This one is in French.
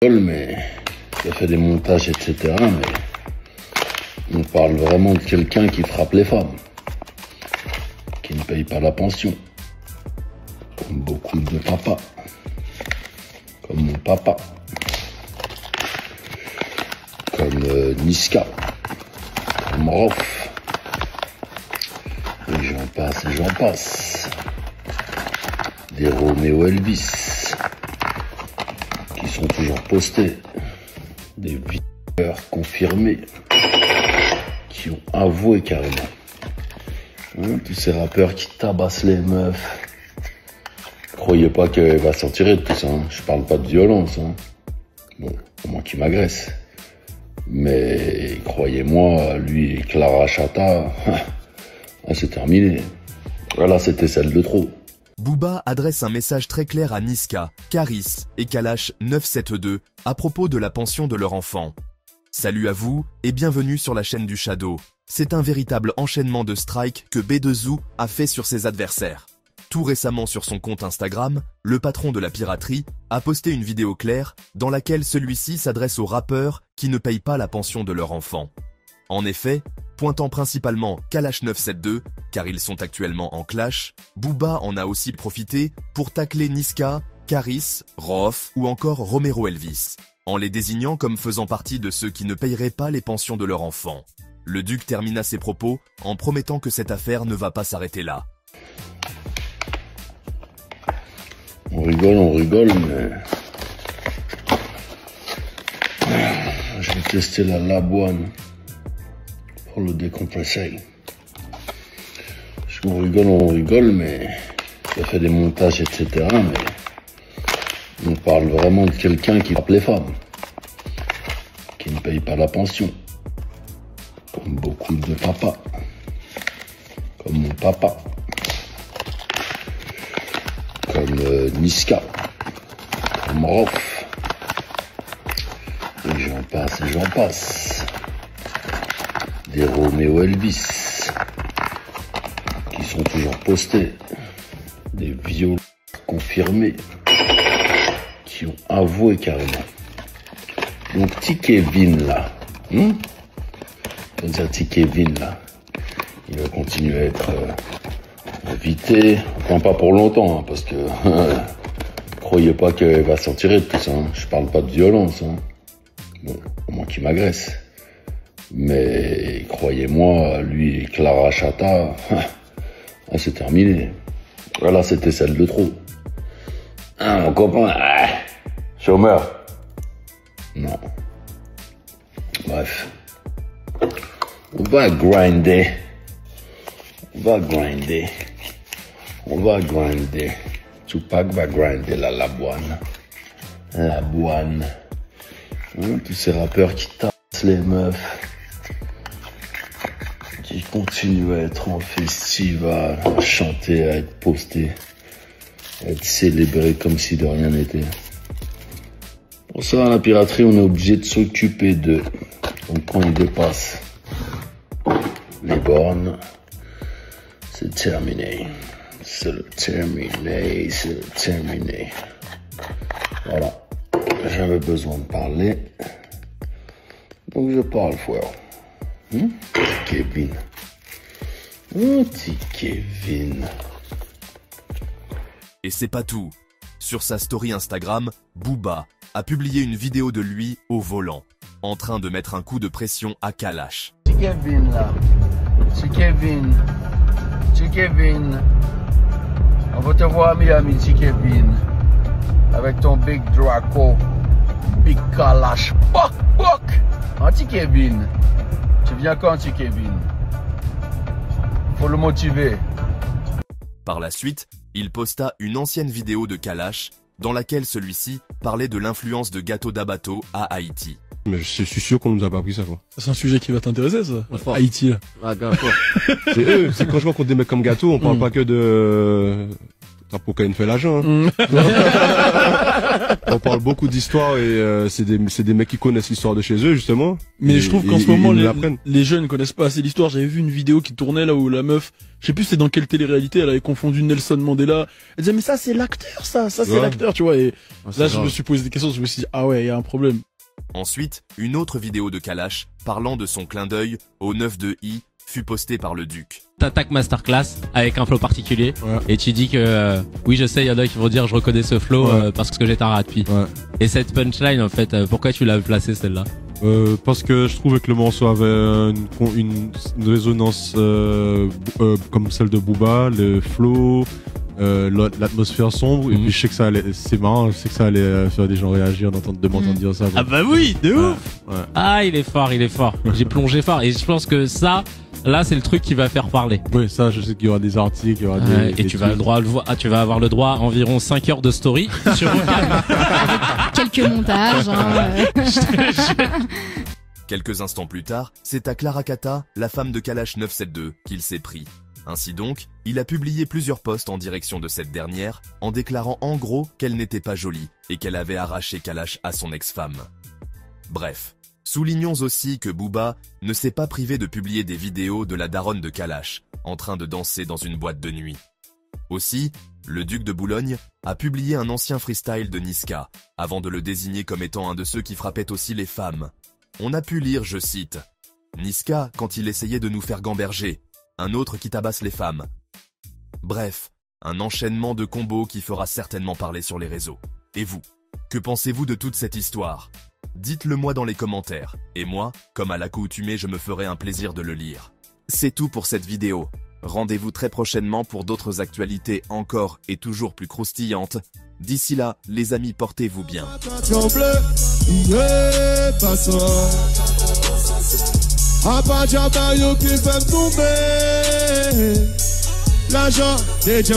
Mais qui a fait des montages, etc. Mais on parle vraiment de quelqu'un qui frappe les femmes, qui ne paye pas la pension, comme beaucoup de papas, comme mon papa, comme Niska, comme Rof, et j'en passe, des Roméo Elvis, qui sont toujours postés, des videurs confirmés, qui ont avoué carrément. Hein, tous ces rappeurs qui tabassent les meufs. Croyez pas qu'elle va s'en tirer de tout ça, hein. Je parle pas de violence, hein. Bon, au moins qu'il m'agresse. Mais croyez-moi, lui et Clara Chata, c'est terminé. Voilà, c'était celle de trop. Booba adresse un message très clair à Niska, Caris et Kalash 972 à propos de la pension de leur enfant. Salut à vous et bienvenue sur la chaîne du Shadow. C'est un véritable enchaînement de strikes que B2O a fait sur ses adversaires. Tout récemment sur son compte Instagram, le patron de la piraterie a posté une vidéo claire dans laquelle celui-ci s'adresse aux rappeurs qui ne payent pas la pension de leur enfant. En effet, pointant principalement Kalash 972, car ils sont actuellement en clash, Booba en a aussi profité pour tacler Niska, Caris, Rof ou encore Romero Elvis, en les désignant comme faisant partie de ceux qui ne paieraient pas les pensions de leur enfant. Le duc termina ses propos en promettant que cette affaire ne va pas s'arrêter là. On rigole, mais... Je vais tester la Laboine pour le décompresser. On rigole, mais qui a fait des montages, etc. Mais on parle vraiment de quelqu'un qui frappe les femmes, qui ne paye pas la pension, comme beaucoup de papas, comme mon papa, comme Niska, comme Rof, et j'en passe, des Roméo Elvis, qui sont toujours postés, des violeurs confirmés, qui ont avoué carrément. Donc petit Kevin là, petit Kevin là, il va continuer à être invité, enfin pas pour longtemps, hein, parce que croyez pas qu'elle va s'en tirer de tout ça, hein. Je parle pas de violence, hein. Bon, au moins qu'il m'agresse. Mais croyez-moi, lui et Clara Chata, c'est terminé. Voilà, c'était celle de trop. Ah, mon copain, chômeur. Non. Bref. On va grinder. Tupac va grinder la Laboine. Tous ces rappeurs qui tassent les meufs, qui continuent à être en festival, à chanter, à être postés, à être célébrés comme si de rien n'était. Pour ça, à la piraterie, on est obligé de s'occuper d'eux. Donc quand ils dépassent les bornes, c'est terminé. Voilà. J'avais besoin de parler. Donc je parle fort. Kevin. Petit Kevin. Et c'est pas tout. Sur sa story Instagram, Booba a publié une vidéo de lui au volant, en train de mettre un coup de pression à Kalash. Petit Kevin là. Petit Kevin. On va te voir à Miami, petit Kevin. Avec ton Big Draco. Big Kalash. Bok. Petit Kevin. Tu viens quand, petit Kevin? Faut le motiver. Par la suite, il posta une ancienne vidéo de Kalash dans laquelle celui-ci parlait de l'influence de Gato d'Abato à Haïti. Mais je suis sûr qu'on nous a pas appris ça, quoi. C'est un sujet qui va t'intéresser, ça. Enfin, Haïti, là. Ah, gars, c'est eux, c'est quand je rencontre des mecs comme Gato, on parle pas que de... T'as pour qu'elle fait l'agent, hein. On parle beaucoup d'histoire et c'est des mecs qui connaissent l'histoire de chez eux justement. Mais je trouve qu'en ce moment ils les jeunes connaissent pas assez l'histoire. J'avais vu une vidéo qui tournait là où la meuf, je sais plus c'est dans quelle télé-réalité, elle avait confondu Nelson Mandela. Elle disait mais ça c'est l'acteur, ça c'est l'acteur, tu vois. Et là je me suis posé des questions, je me suis dit ah ouais, il y a un problème. Ensuite, une autre vidéo de Kalash parlant de son clin d'œil au 9-2-I fut postée par le Duc. T'attaques masterclass avec un flow particulier et tu dis que oui je sais, il y en a qui vont dire je reconnais ce flow parce que j'étais un ratpi. Et cette punchline en fait, pourquoi tu l'as placée celle-là? Parce que je trouvais que le morceau avait une résonance comme celle de Booba, le flow, l'atmosphère sombre, et puis je sais que ça allait, c'est marrant, je sais que ça allait faire des gens réagir de m'entendre dire ça. Ah bah oui, de ouf. Ah il est fort, j'ai plongé fort et je pense que ça, là c'est le truc qui va faire parler. Oui, ça je sais qu'il y aura des articles, il y aura et tu vas tu vas avoir le droit à environ 5 heures de story sur quelques montages. Quelques instants plus tard, c'est à Clara Kata, la femme de Kalash 972, qu'il s'est pris. Ainsi donc, il a publié plusieurs posts en direction de cette dernière, en déclarant en gros qu'elle n'était pas jolie et qu'elle avait arraché Kalash à son ex-femme. Bref, soulignons aussi que Booba ne s'est pas privé de publier des vidéos de la daronne de Kalash, en train de danser dans une boîte de nuit. Aussi, le duc de Boulogne a publié un ancien freestyle de Niska, avant de le désigner comme étant un de ceux qui frappaient aussi les femmes. On a pu lire, je cite, « Niska quand il essayait de nous faire gamberger », un autre qui tabasse les femmes. Bref, un enchaînement de combos qui fera certainement parler sur les réseaux. Et vous, que pensez-vous de toute cette histoire? Dites-le moi dans les commentaires, et moi, comme à l'accoutumée, je me ferai un plaisir de le lire. C'est tout pour cette vidéo. Rendez-vous très prochainement pour d'autres actualités encore et toujours plus croustillantes. D'ici là, les amis, portez-vous bien.